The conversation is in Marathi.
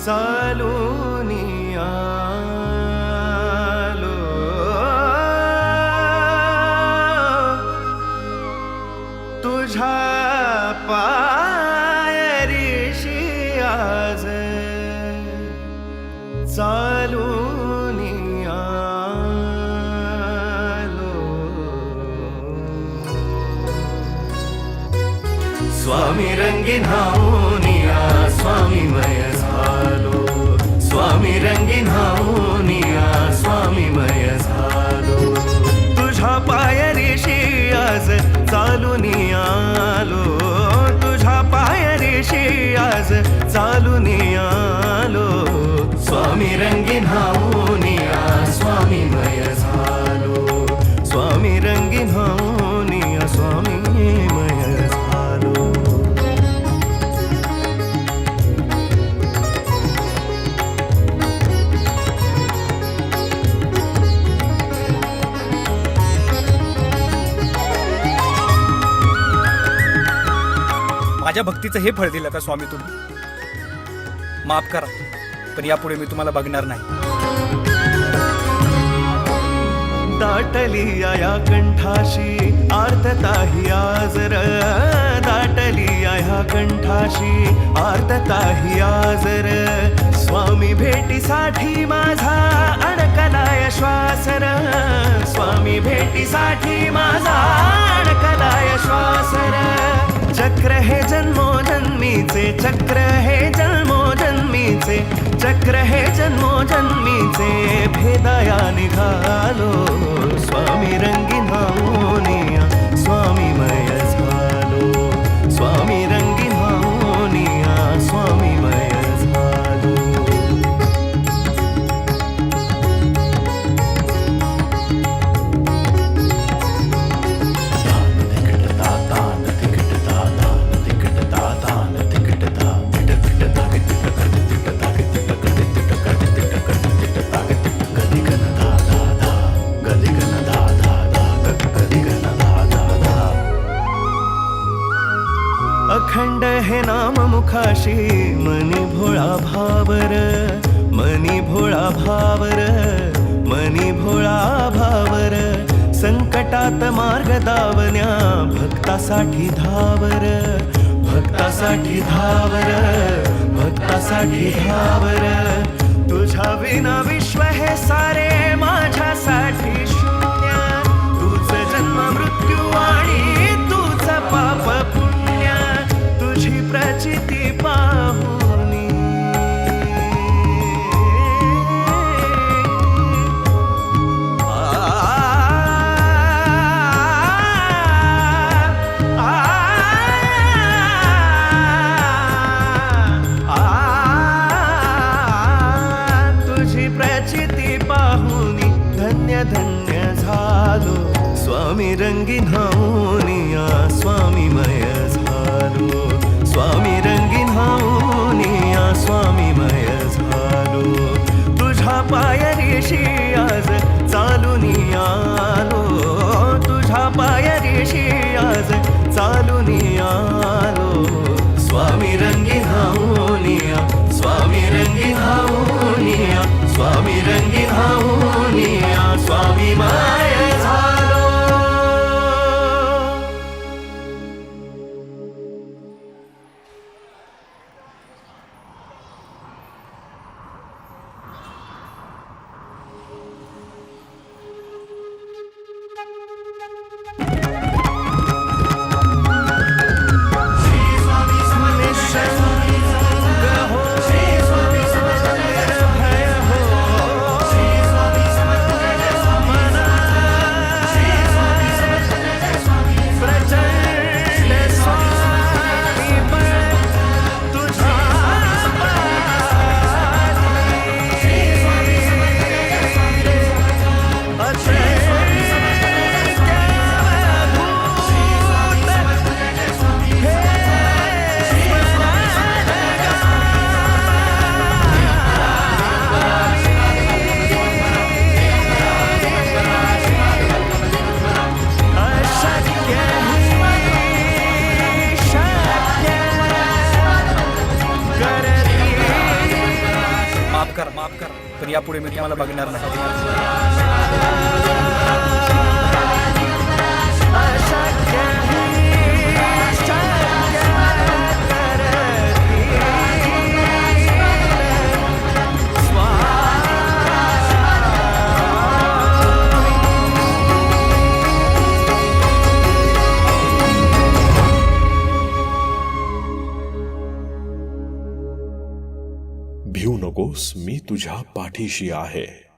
चालूनी आलो तुझ्या पायरीशी आज चालूनी आलो स्वामी रंगीन हाऊनिया स्वामीमय झालो स्वामी रंगीन हाऊनिया स्वामीमय झालो तुझ्या पायरीशी आज चालूनी आलो तुझ्या पायरीशी आज चालूनी आलो स्वामी रंगीन हाऊनिया स्वामीमय झालो स्वामी रंगीन हाऊनिया स्वामीमय झालो माझ्या भक्तीचं हे फळ दिलं का स्वामी तुम्ही? माफ करा, पण यापुढे मी तुम्हाला बघणार नाही. दाटली या कंठाशी आर्तताही आजर दाटली या कंठाशी आर्तताही आजर स्वामी भेटीसाठी माझा अडकलाय श्वासर स्वामी भेटीसाठी माझा अडकलाय श्वासर चक्र हे जन्मोजन्मीचे चक्र हे जन्मोजन्मीचे चक्र हे जन्मोजन्मीचे भेदाया निघालो स्वामी रंगीन हाऊनिया स्वामीमय झालो स्वामी रंगीन हाऊनिया स्वामीमय झालो अखंड हे नाम मुखाशी मनी भोळा भावर मनी भोळा भावर मनी भोळा भावर संकटात मार्ग दावण्या भक्तासाठी धावर भक्तासाठी धावर भक्तासाठी धावर तुझ्या विना विश्व हे सारे माझ्यासाठी शून्य तुझ जन्म मृत्यू आणि तुझ पाप पुण्य तुझी प्रचिती पाहुनी तुझी प्रचिती पाहुनी धन्य धन्य झालो स्वामी रंगीन हाऊनिया स्वामीमय झालो स्वामी रंगीन करा पण यापुढे मी तुम्हाला बघणार नाही. अशक्य ही शक्य करती भिवू नकोस, मी तुझ्या पाठीशी आहे.